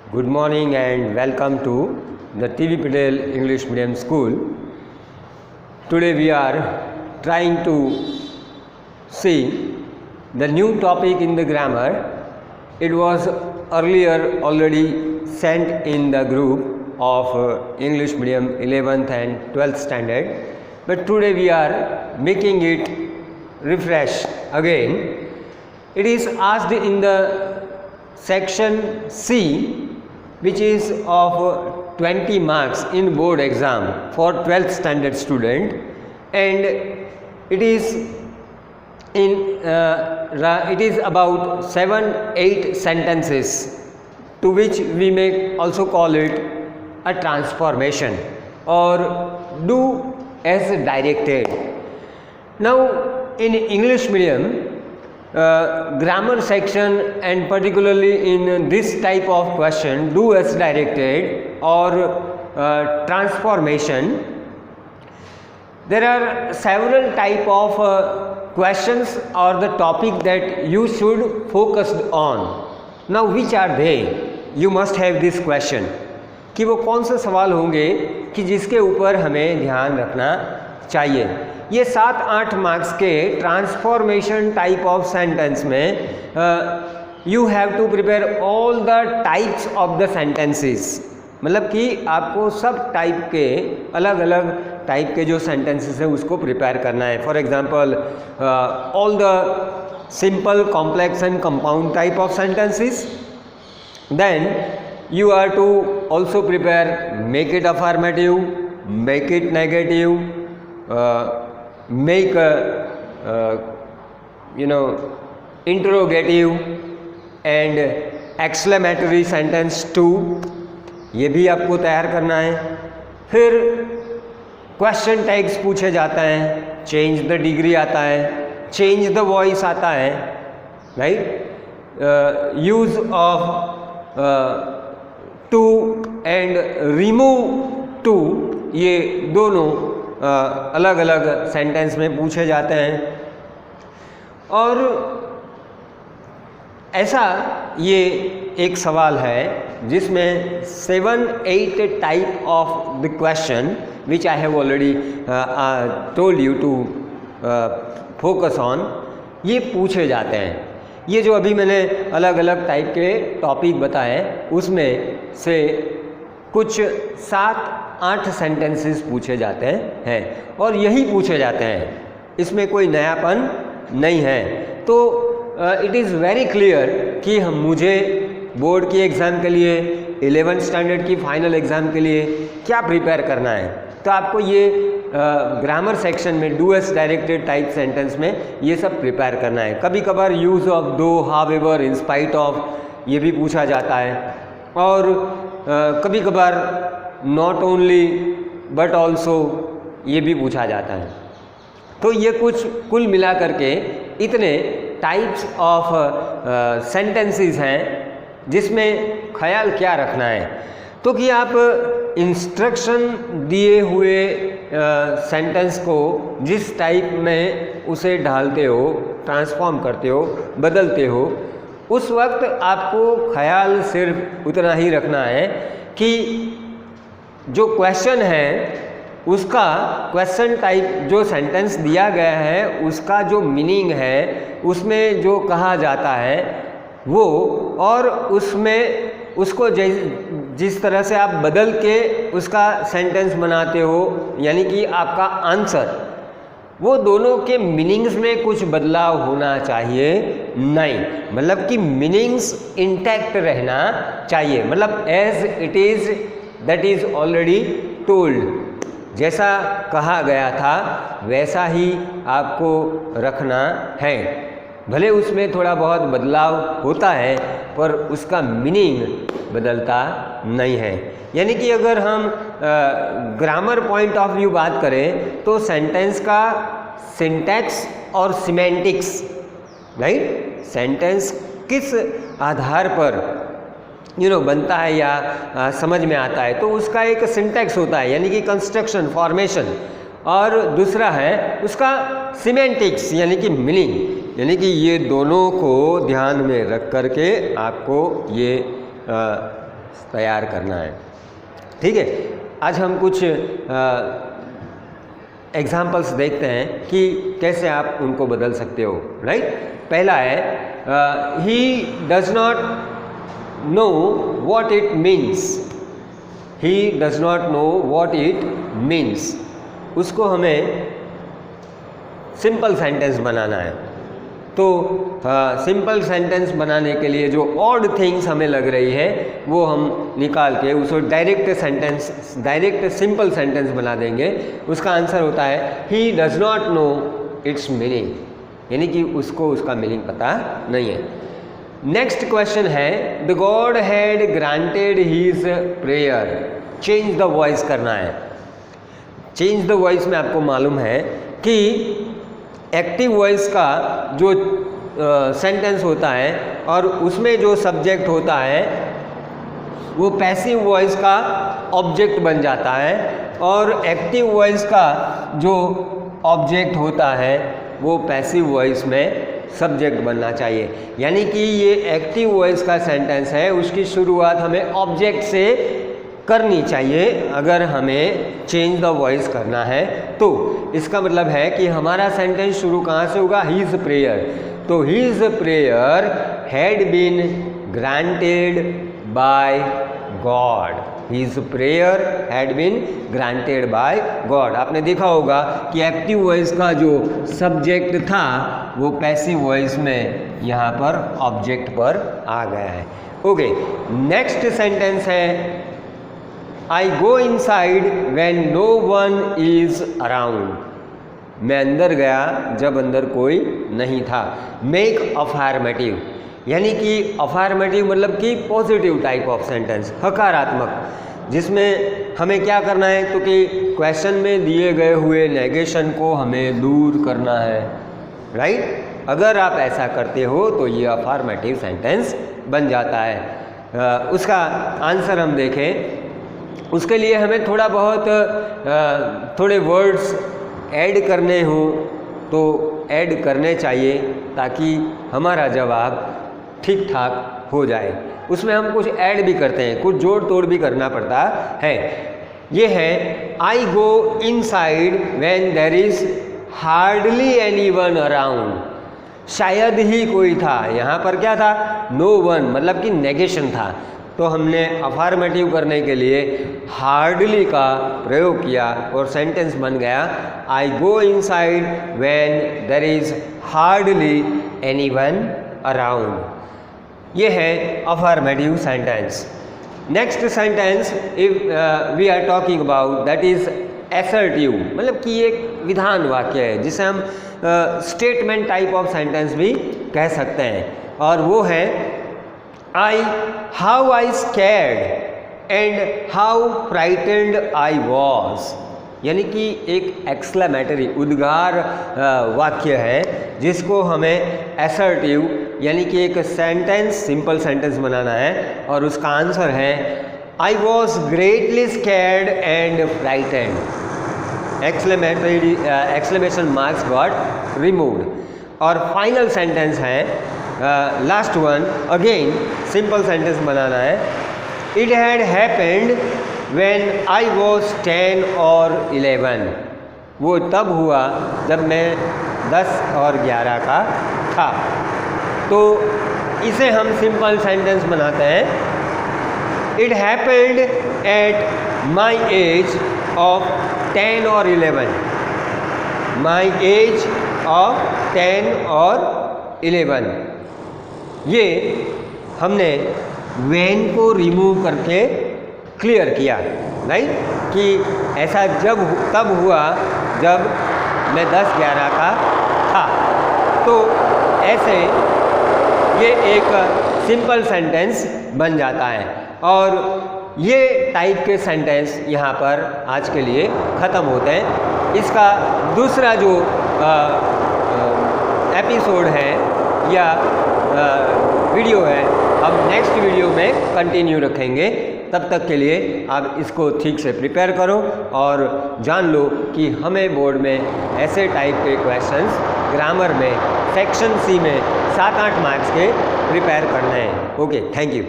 Good morning and welcome to the TV Patel English Medium School. Today we are trying to see the new topic in the grammar. It was earlier already sent in the group of English Medium 11th and 12th standard, but today we are making it refresh again. It is asked in the section C, which is of 20 marks in board exam for 12th standard student, and it is about 7-8 sentences, to which we may also call it a transformation or do as directed. Now in English medium grammar section, and particularly in this type of question, do as directed or transformation, there are several type of questions or the topic that you should focus on. Now which are they? You must have this question कि वो कौन से सवाल होंगे कि जिसके ऊपर हमें ध्यान रखना चाहिए. ये 7-8 मार्क्स के ट्रांसफॉर्मेशन टाइप ऑफ सेंटेंस में you have to prepare all the types of the sentences. मतलब कि आपको सब टाइप के अलग अलग टाइप के जो सेंटेंसेस हैं उसको प्रिपेयर करना है. For example all the simple, complex and compound type of sentences. Then you are to also prepare make it affirmative, make it negative, make interrogative and exclamatory sentence too. ये भी आपको तैयार करना है. फिर क्वेश्चन टैग्स पूछे जाते हैं, चेंज द डिग्री आता है, चेंज द वॉइस आता है, right. Use of too and remove too, ये दोनों अलग अलग सेंटेंस में पूछे जाते हैं. और ऐसा ये एक सवाल है जिसमें 7-8 type of the question which I have already told you to focus on, ये पूछे जाते हैं. ये जो अभी मैंने अलग अलग टाइप के टॉपिक बताए उसमें से कुछ 7-8 सेंटेंसेस पूछे जाते हैं और यही पूछे जाते हैं, इसमें कोई नयापन नहीं है. तो इट इज़ वेरी क्लियर कि मुझे बोर्ड की एग्ज़ाम के लिए, 11th स्टैंडर्ड की फाइनल एग्ज़ाम के लिए क्या प्रिपेयर करना है. तो आपको ये ग्रामर सेक्शन में do S directed type sentence में ये सब प्रिपेयर करना है. कभी कभार यूज़ ऑफ दो, हाउएवर, इन स्पाइट ऑफ, ये भी पूछा जाता है. और कभी कभार नॉट ओनली बट ऑल्सो, ये भी पूछा जाता है. तो ये कुछ कुल मिला करके इतने टाइप्स ऑफ सेंटेंसेस हैं जिसमें ख्याल क्या रखना है. तो कि आप इंस्ट्रक्शन दिए हुए सेंटेंस को जिस टाइप में उसे ढालते हो, ट्रांसफॉर्म करते हो, बदलते हो, उस वक्त आपको ख्याल सिर्फ उतना ही रखना है कि जो क्वेश्चन है उसका, क्वेश्चन टाइप जो सेंटेंस दिया गया है उसका जो मीनिंग है, उसमें जो कहा जाता है वो, और उसमें उसको जिस तरह से आप बदल के उसका सेंटेंस बनाते हो, यानी कि आपका आंसर, वो दोनों के मीनिंग्स में कुछ बदलाव होना चाहिए नहीं. मतलब कि मीनिंग्स इंटैक्ट रहना चाहिए. मतलब as it is, that is already told, जैसा कहा गया था वैसा ही आपको रखना है. भले उसमें थोड़ा बहुत बदलाव होता है पर उसका मीनिंग बदलता नहीं है. यानी कि अगर हम ग्रामर पॉइंट ऑफ व्यू बात करें तो सेंटेंस का सिंटैक्स और सिमेंटिक्स, राइट, सेंटेंस किस आधार पर बनता है या समझ में आता है, तो उसका एक सिंटैक्स होता है, यानी कि कंस्ट्रक्शन, फॉर्मेशन, और दूसरा है उसका सिमेंटिक्स यानी कि मीनिंग. यानी कि ये दोनों को ध्यान में रख करके आपको ये तैयार करना है। ठीक है, आज हम कुछ एग्जाम्पल्स देखते हैं कि कैसे आप उनको बदल सकते हो। राइट, पहला है he does not know what it means. He does not know what it means, उसको हमें सिंपल सेंटेंस बनाना है। तो सिंपल सेंटेंस बनाने के लिए जो ऑड थिंग्स हमें लग रही है वो हम निकाल के उसको डायरेक्ट सिंपल सेंटेंस बना देंगे। उसका आंसर होता है he does not know its meaning, यानी कि उसको उसका मीनिंग पता नहीं है। नेक्स्ट क्वेश्चन है the God had granted his prayer. Change the voice करना है। चेंज द वॉइस में आपको मालूम है कि एक्टिव वॉइस का जो सेंटेंस होता है और उसमें जो सब्जेक्ट होता है वो पैसिव वॉइस का ऑब्जेक्ट बन जाता है, और एक्टिव वॉइस का जो ऑब्जेक्ट होता है वो पैसिव वॉइस में सब्जेक्ट बनना चाहिए। यानी कि ये एक्टिव वॉइस का सेंटेंस है, उसकी शुरुआत हमें ऑब्जेक्ट से करनी चाहिए अगर हमें चेंज द वॉइस करना है तो। इसका मतलब है कि हमारा सेंटेंस शुरू कहाँ से होगा, हीज प्रेयर। तो his prayer had been granted by God. His prayer had been granted by God. आपने देखा होगा कि एक्टिव वॉइस का जो सब्जेक्ट था वो पैसिव वॉइस में यहाँ पर ऑब्जेक्ट पर आ गया है। ओके, नेक्स्ट सेंटेंस है I go inside when no one is around. मैं अंदर गया जब अंदर कोई नहीं था। मेक अफर्मेटिव, यानी कि अफर्मेटिव मतलब कि पॉजिटिव टाइप ऑफ सेंटेंस, हकारात्मक, जिसमें हमें क्या करना है तो कि क्वेश्चन में दिए गए हुए नेगेशन को हमें दूर करना है। राइट, अगर आप ऐसा करते हो तो ये अफर्मेटिव सेंटेंस बन जाता है। उसका आंसर हम देखें, उसके लिए हमें थोड़ा बहुत थोड़े वर्ड्स ऐड करने हो तो ऐड करने चाहिए ताकि हमारा जवाब ठीक ठाक हो जाए। उसमें हम कुछ ऐड भी करते हैं, कुछ जोड़ तोड़ भी करना पड़ता है। ये है I go inside when there is hardly anyone around. शायद ही कोई था, यहाँ पर क्या था, नो वन, मतलब कि नेगेशन था। तो हमने अफर्मेटिव करने के लिए हार्डली का प्रयोग किया और सेंटेंस बन गया I go inside when there is hardly anyone around. ये है affirmative sentence. Next sentence if we are talking about that is assertive, मतलब कि एक विधान वाक्य है जिसे हम स्टेटमेंट टाइप ऑफ सेंटेंस भी कह सकते हैं, और वो है how I scared and how frightened I was. यानी कि एक एक्सक्लेमेटरी उद्गार वाक्य है जिसको हमें असर्टिव यानी कि एक सेंटेंस, सिंपल सेंटेंस बनाना है, और उसका आंसर है I was greatly scared and frightened. Exclamation marks got removed. और फाइनल सेंटेंस है last one, again simple sentence बनाना है it had happened when I was 10 और 11। वो तब हुआ जब मैं 10 और 11 का था। तो इसे हम सिंपल सेंटेंस बनाते हैं it happened at my age of 10 और 11। माई एज ऑफ 10 और 11। ये हमने व्हेन को रिमूव करके क्लियर किया, राइट, कि ऐसा तब हुआ जब मैं 10-11 का था। तो ऐसे ये एक सिंपल सेंटेंस बन जाता है। और ये टाइप के सेंटेंस यहाँ पर आज के लिए ख़त्म होते हैं। इसका दूसरा जो एपिसोड है या वीडियो है हम नेक्स्ट वीडियो में कंटिन्यू रखेंगे। तब तक के लिए आप इसको ठीक से प्रिपेयर करो और जान लो कि हमें बोर्ड में ऐसे टाइप के क्वेश्चंस ग्रामर में सेक्शन सी में 7-8 मार्क्स के प्रिपेयर करने हैं। Okay, thank you.